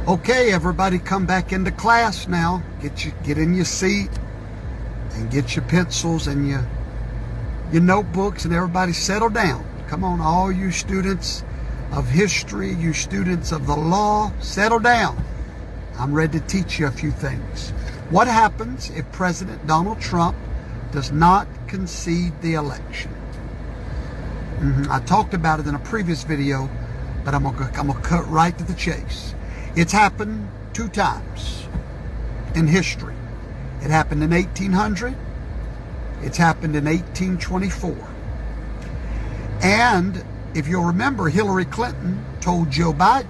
Okay, everybody come back into class now. Get in your seat and get your pencils and your notebooks, and everybody settle down. Come on, all you students of history, you students of the law, settle down. I'm ready to teach you a few things. What happens if President Donald Trump does not concede the election? I talked about it in a previous video, but I'm gonna cut right to the chase. It's happened 2 times in history. It happened in 1800. It's happened in 1824. And if you'll remember, Hillary Clinton told Joe Biden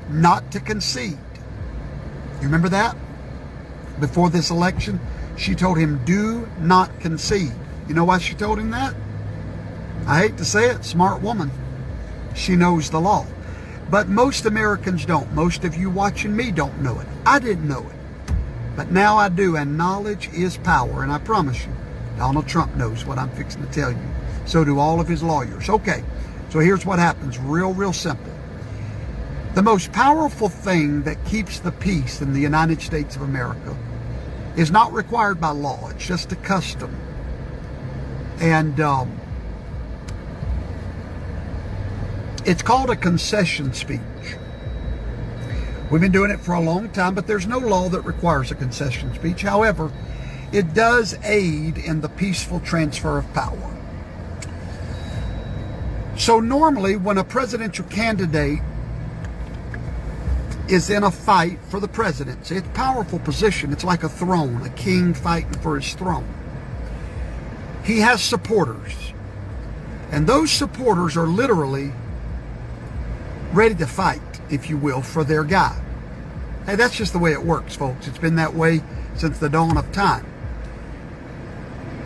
not to concede. You remember that? Before this election, she told him, do not concede. You know why she told him that? I hate to say it, smart woman. She knows the law. But most Americans don't. Most of you watching me don't know it. I didn't know it. But now I do, and knowledge is power. And I promise you, Donald Trump knows what I'm fixing to tell you. So do all of his lawyers. Okay, so here's what happens. Real simple. The most powerful thing that keeps the peace in the United States of America is not required by law. It's just a custom. And it's called a concession speech. We've been doing it for a long time, but there's no law that requires a concession speech. However, it does aid in the peaceful transfer of power. So normally when a presidential candidate is in a fight for the presidency, it's a powerful position. It's like a throne, a king fighting for his throne. He has supporters. And those supporters are literally ready to fight, if you will, for their guy. Hey, that's just the way it works, folks. It's been that way since the dawn of time.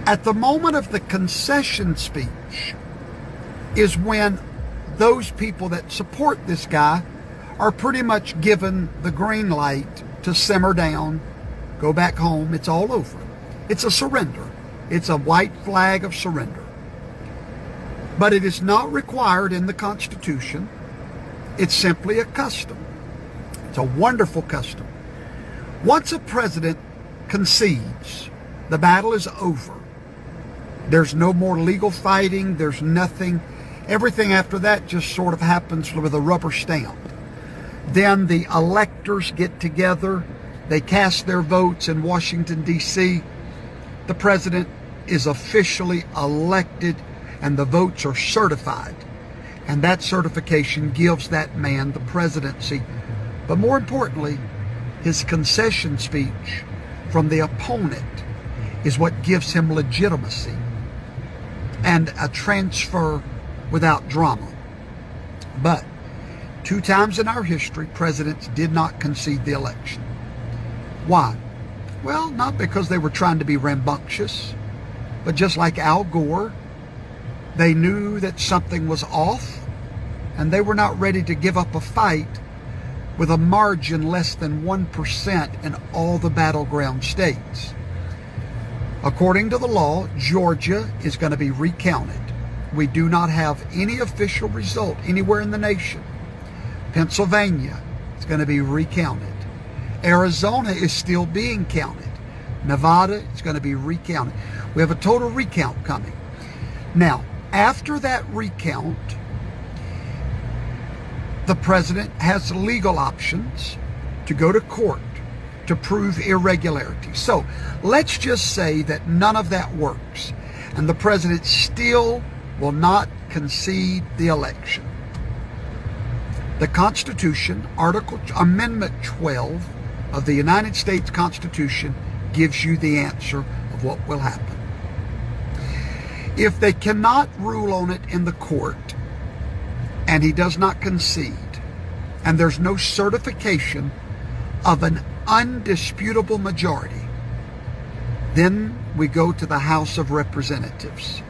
At the moment of the concession speech is when those people that support this guy are pretty much given the green light to simmer down, go back home. It's all over. It's a surrender. It's a white flag of surrender. But it is not required in the Constitution. It's simply a custom. It's a wonderful custom. Once a president concedes, the battle is over. There's no more legal fighting. There's nothing. Everything after that just sort of happens with a rubber stamp. Then the electors get together. They cast their votes in Washington, D.C. The president is officially elected and the votes are certified. And that certification gives that man the presidency. But more importantly, his concession speech from the opponent is what gives him legitimacy and a transfer without drama. But 2 times in our history, presidents did not concede the election. Why? Well, not because they were trying to be rambunctious, but just like Al Gore, they knew that something was off, and they were not ready to give up a fight with a margin less than 1% in all the battleground states. According to the law, Georgia is going to be recounted. We do not have any official result anywhere in the nation. Pennsylvania is going to be recounted. Arizona is still being counted. Nevada is going to be recounted. We have a total recount coming. Now, after that recount, the president has legal options to go to court to prove irregularity. So let's just say that none of that works and the president still will not concede the election. The Constitution, Amendment 12 of the United States Constitution gives you the answer of what will happen. If they cannot rule on it in the court and he does not concede and there's no certification of an undisputable majority, then we go to the House of Representatives.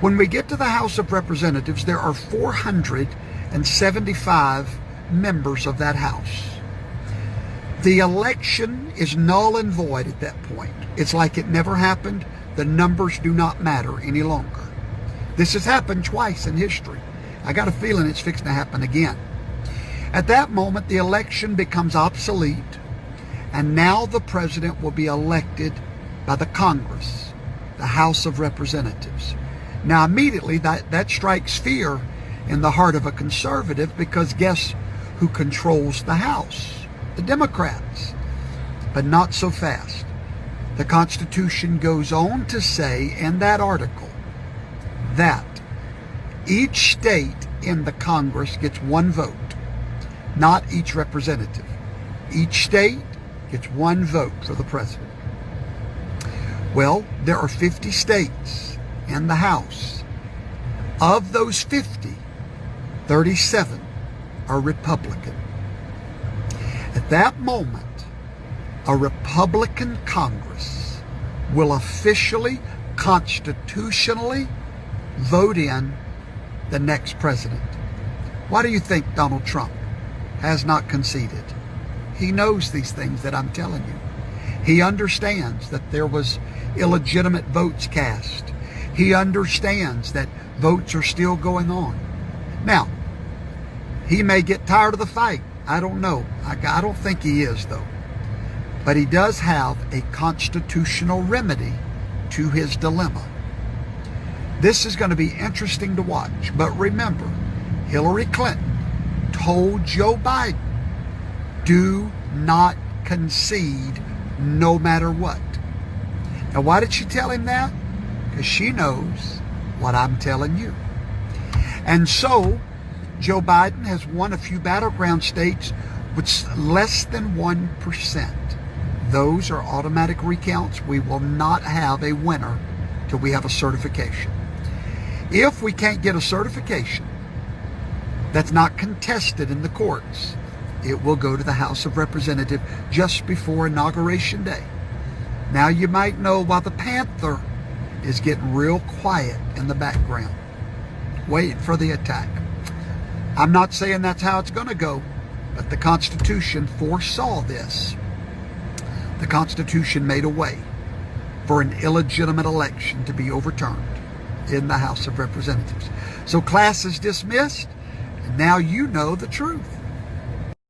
When we get to the House of Representatives, there are 475 members of that House. The election is null and void at that point. It's like it never happened. The numbers do not matter any longer. This has happened twice in history. I got a feeling it's fixing to happen again. At that moment, the election becomes obsolete, and now the president will be elected by the Congress, the House of Representatives. Now, immediately, that strikes fear in the heart of a conservative, because guess who controls the House? The Democrats. But not so fast. The Constitution goes on to say in that article that each state in the Congress gets one vote, not each representative. Each state gets one vote for the president. Well, there are 50 states in the House. Of those 50, 37 are Republican. At that moment, a Republican Congress will officially, constitutionally vote in the next president. Why do you think Donald Trump has not conceded? He knows these things that I'm telling you. He understands that there was illegitimate votes cast. He understands that votes are still going on. Now, he may get tired of the fight. I don't know. I don't think he is, though. But he does have a constitutional remedy to his dilemma. This is going to be interesting to watch. But remember, Hillary Clinton told Joe Biden, do not concede no matter what. Now, why did she tell him that? Because she knows what I'm telling you. And so, Joe Biden has won a few battleground states with less than 1%. Those are automatic recounts. We will not have a winner till we have a certification. If we can't get a certification that's not contested in the courts, it will go to the House of Representatives just before Inauguration Day. Now, you might know why the Panther is getting real quiet in the background, waiting for the attack. I'm not saying that's how it's going to go, but the Constitution foresaw this. The Constitution made a way for an illegitimate election to be overturned in the House of Representatives. So class is dismissed, and now you know the truth.